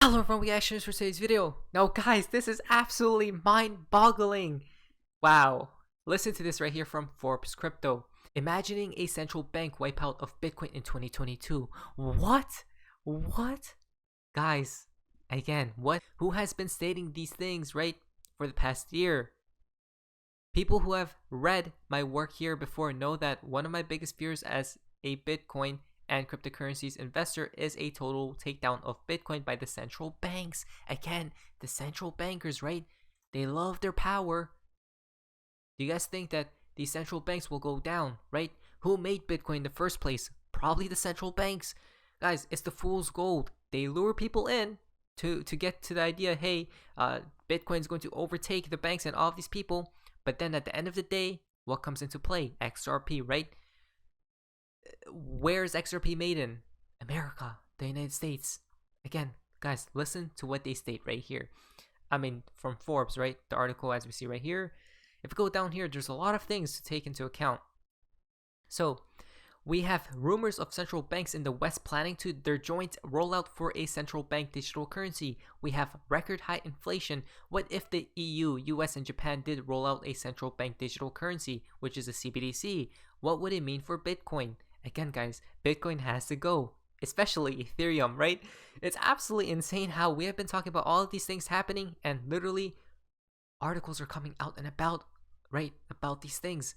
Hello everyone, reactions for today's video. Now guys, this is absolutely mind-boggling. Wow. Listen to this right here from Forbes Crypto. Imagining a central bank wipeout of Bitcoin in 2022. What? What? Guys, again, what? Who has been stating these things, right, for the past year? People who have read my work here before know that one of my biggest fears as a Bitcoin and cryptocurrencies investor is a total takedown of Bitcoin by the central banks. Again, the central bankers, right? They love their power. Do you guys think that these central banks will go down, right? Who made Bitcoin in the first place? Probably the central banks. Guys, it's the fool's gold. They lure people in to get to the idea, hey, Bitcoin is going to overtake the banks and all of these people. But then at the end of the day, what comes into play? XRP, right? Where is XRP made in? America, the United States. Again, guys, listen to what they state right here. I mean, from Forbes, right? The article as we see right here. If we go down here, there's a lot of things to take into account. So, we have rumors of central banks in the West planning to their joint rollout for a central bank digital currency. We have record high inflation. What if the EU, US, and Japan did roll out a central bank digital currency, which is a CBDC? What would it mean for Bitcoin? Again, guys, Bitcoin has to go, especially Ethereum, right? It's absolutely insane how we have been talking about all of these things happening and literally articles are coming out and about, right, about these things.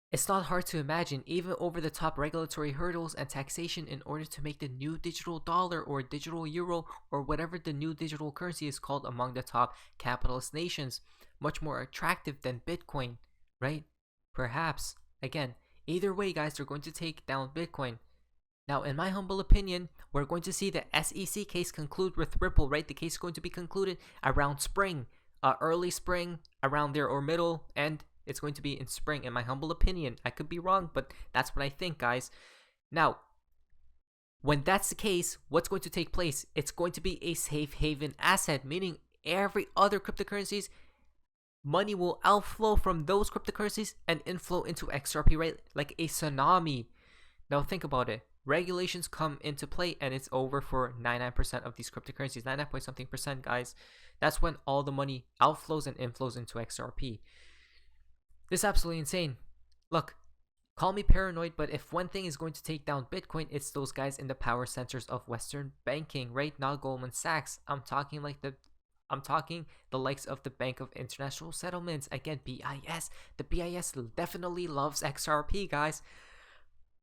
It's not hard to imagine, even over the top regulatory hurdles and taxation in order to make the new digital dollar or digital euro or whatever the new digital currency is called among the top capitalist nations much more attractive than Bitcoin, right? Perhaps, again, either way, guys, they're going to take down Bitcoin. Now, in my humble opinion, we're going to see the SEC case conclude with Ripple, right? The case is going to be concluded around spring, early spring, around there, or middle, and it's going to be in spring, in my humble opinion. I could be wrong, but that's what I think, guys. Now, when that's the case, what's going to take place? It's going to be a safe haven asset, meaning every other cryptocurrencies, money will outflow from those cryptocurrencies and inflow into XRP, right? Like a tsunami. Now think about it. Regulations come into play and it's over for 99% of these cryptocurrencies. 99 point something percent, guys. That's when all the money outflows and inflows into XRP. This is absolutely insane. Look, call me paranoid, but if one thing is going to take down Bitcoin, it's those guys in the power centers of Western banking, right? Not Goldman Sachs. I'm talking the likes of the Bank of International Settlements. Again, BIS. The BIS definitely loves XRP, guys.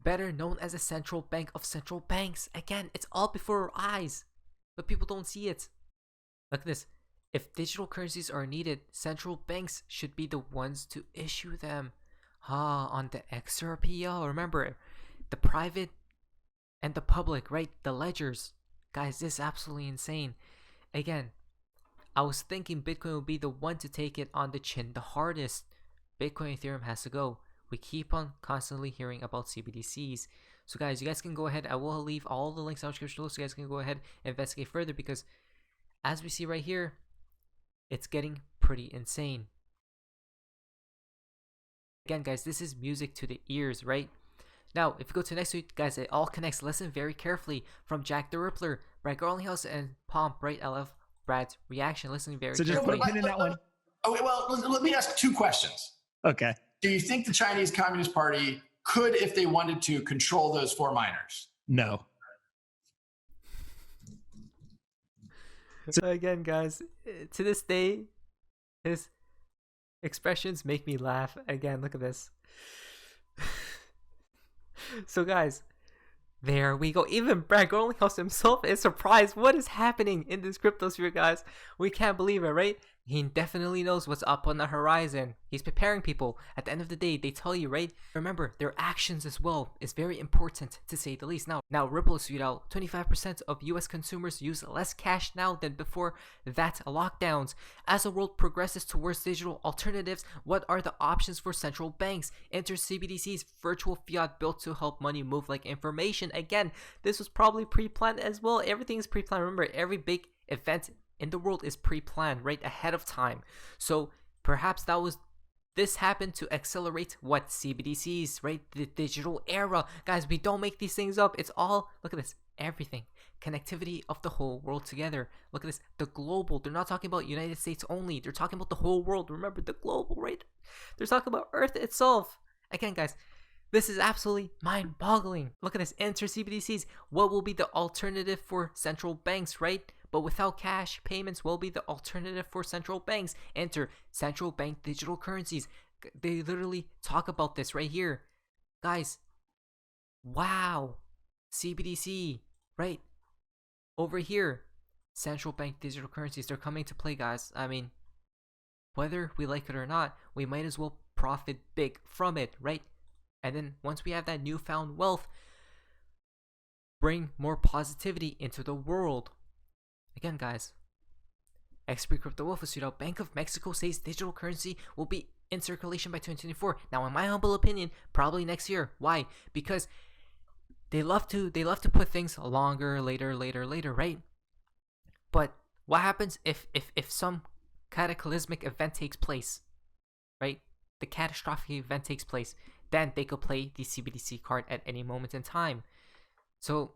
Better known as a central bank of central banks. Again, it's all before our eyes, but people don't see it. Look at this. If digital currencies are needed, central banks should be the ones to issue them. On the XRP, remember, the private and the public, right? The ledgers. Guys, this is absolutely insane. Again, I was thinking Bitcoin would be the one to take it on the chin the hardest. Bitcoin Ethereum has to go. We keep on constantly hearing about CBDCs. So guys, you guys can go ahead. I will leave all the links in the description below so you guys can go ahead and investigate further, because as we see right here, it's getting pretty insane. Again, guys, this is music to the ears, right? Now, if you go to next week, guys, it all connects. Listen very carefully. From Jack the Rippler, Brad Garlinghouse, and Pomp, right? I love Brad's reaction. Listen very carefully. So just put in that one. Okay, well, let me ask two questions. Okay. Do you think the Chinese Communist Party could, if they wanted to, control those 4 miners? No. So again, guys, to this day, his expressions make me laugh. Again, look at this. So guys, there we go. Even Brad Garlinghouse himself is surprised. What is happening in this cryptosphere, guys? We can't believe it, right? He definitely knows what's up on the horizon. He's preparing people. At the end of the day, they tell you, right? Remember, their actions as well is very important, to say the least. Now Ripple tweeted out 25% of US consumers use less cash now than before that lockdowns. As the world progresses towards digital alternatives, what are the options for central banks? Enter CBDCs, virtual fiat built to help money move like information. Again, this was probably pre-planned as well. Everything's pre-planned. Remember, every big event in the world is pre-planned right ahead of time. So perhaps this happened to accelerate what CBDCs, right? The digital era. Guys, we don't make these things up. It's all, look at this. everything. Connectivity of the whole world together. Look at this. The global. They're not talking about United States only. They're talking about the whole world. Remember, the global, right? They're talking about Earth itself. Again, guys, this is absolutely mind-boggling. Look at this. Enter CBDCs. What will be the alternative for central banks, right? But without cash, payments will be the alternative for central banks. Enter central bank digital currencies. They literally talk about this right here. Guys, wow. CBDC, right? Over here, central bank digital currencies, they're coming to play, guys. I mean, whether we like it or not, we might as well profit big from it, right? And then once we have that newfound wealth, bring more positivity into the world. Again, guys, XRP Crypto Wolf is out. Bank of Mexico says digital currency will be in circulation by 2024. Now, in my humble opinion, probably next year. Why? Because they love to put things longer, later, right? But what happens if some cataclysmic event takes place, right? The catastrophic event takes place, then they could play the CBDC card at any moment in time. So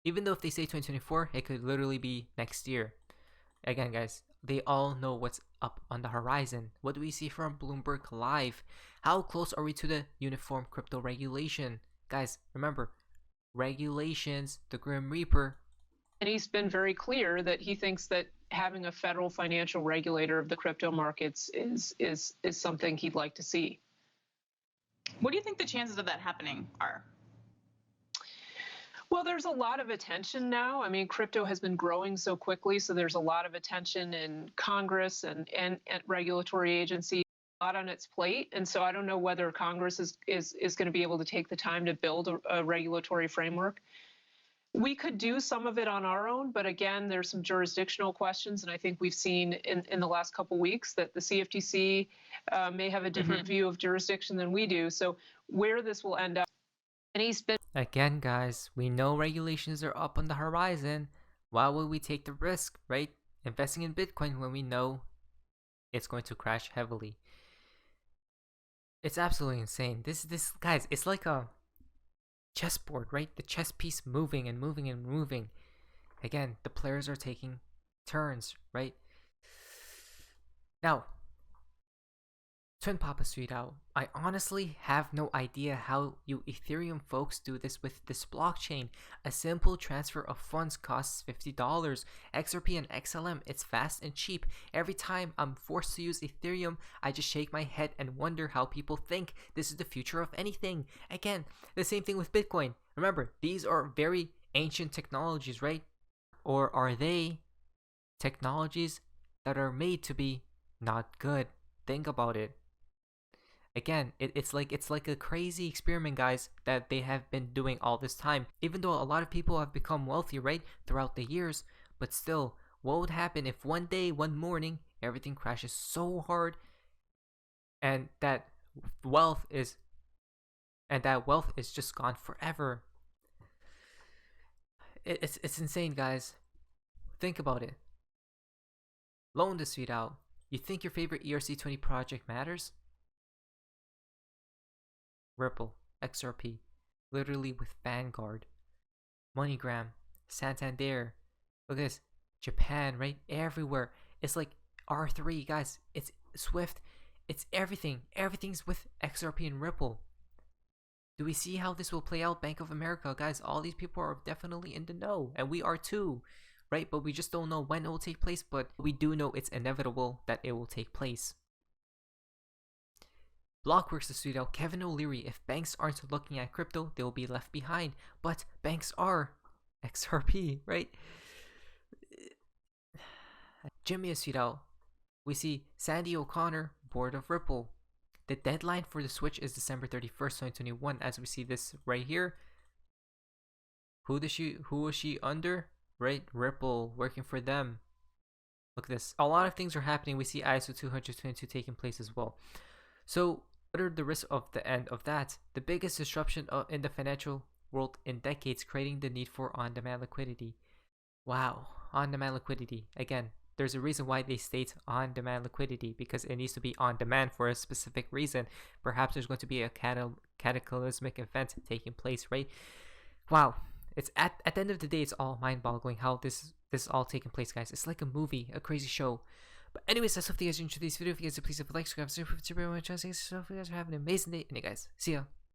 even though if they say 2024, it could literally be next year. Again, guys, they all know what's up on the horizon. What do we see from Bloomberg Live? How close are we to the uniform crypto regulation? Guys, remember, regulations, the Grim Reaper. And he's been very clear that he thinks that having a federal financial regulator of the crypto markets is something he'd like to see. What do you think the chances of that happening are? Well, there's a lot of attention now. I mean, crypto has been growing so quickly, so there's a lot of attention in Congress and regulatory agencies, a lot on its plate. And so I don't know whether Congress is going to be able to take the time to build a regulatory framework. We could do some of it on our own, but again, there's some jurisdictional questions, and I think we've seen in the last couple of weeks that the CFTC may have a different view of jurisdiction than we do. So where this will end up, and he's been... Again, guys, we know regulations are up on the horizon. Why would we take the risk, right? Investing in Bitcoin when we know it's going to crash heavily. It's absolutely insane. This guys, it's like a chessboard, right? The chess piece moving and moving and moving. Again, the players are taking turns, right? Now, Twin Papa Street out. I honestly have no idea how you Ethereum folks do this with this blockchain. A simple transfer of funds costs $50. XRP and XLM, it's fast and cheap. Every time I'm forced to use Ethereum, I just shake my head and wonder how people think this is the future of anything. Again, the same thing with Bitcoin. Remember, these are very ancient technologies, right? Or are they technologies that are made to be not good? Think about it. Again, it's like a crazy experiment, guys, that they have been doing all this time. Even though a lot of people have become wealthy, right, throughout the years, but still, what would happen if one day, one morning, everything crashes so hard, and that wealth is just gone forever? It's insane, guys. Think about it. Loan this tweet out. You think your favorite ERC20 project matters? Ripple, XRP, literally with Vanguard, MoneyGram, Santander. Look at this, Japan, right? Everywhere. It's like R3, guys. It's Swift. It's everything. Everything's with XRP and Ripple. Do we see how this will play out? Bank of America, guys. All these people are definitely in the know, and we are too, right? But we just don't know when it will take place. But we do know it's inevitable that it will take place. Blockworks is tweet out, Kevin O'Leary, if banks aren't looking at crypto, they will be left behind. But banks are. XRP, right? Jimmy is tweet out, we see Sandy O'Connor, board of Ripple. The deadline for the switch is December 31st, 2021, as we see this right here. Who was she under? Right? Ripple, working for them. Look at this. A lot of things are happening. We see ISO 222 taking place as well. So, what are the risks of the end of that? The biggest disruption in the financial world in decades, creating the need for on-demand liquidity. Wow, on-demand liquidity. Again, there's a reason why they state on-demand liquidity, because it needs to be on demand for a specific reason. Perhaps there's going to be a cataclysmic event taking place, right? Wow, It's at the end of the day, it's all mind-boggling how this is all taking place, guys. It's like a movie, a crazy show. But anyways, that's hope you guys enjoyed this video. If you guys please leave a like, subscribe, super much. So if you guys are having an amazing day, and hey guys, see ya.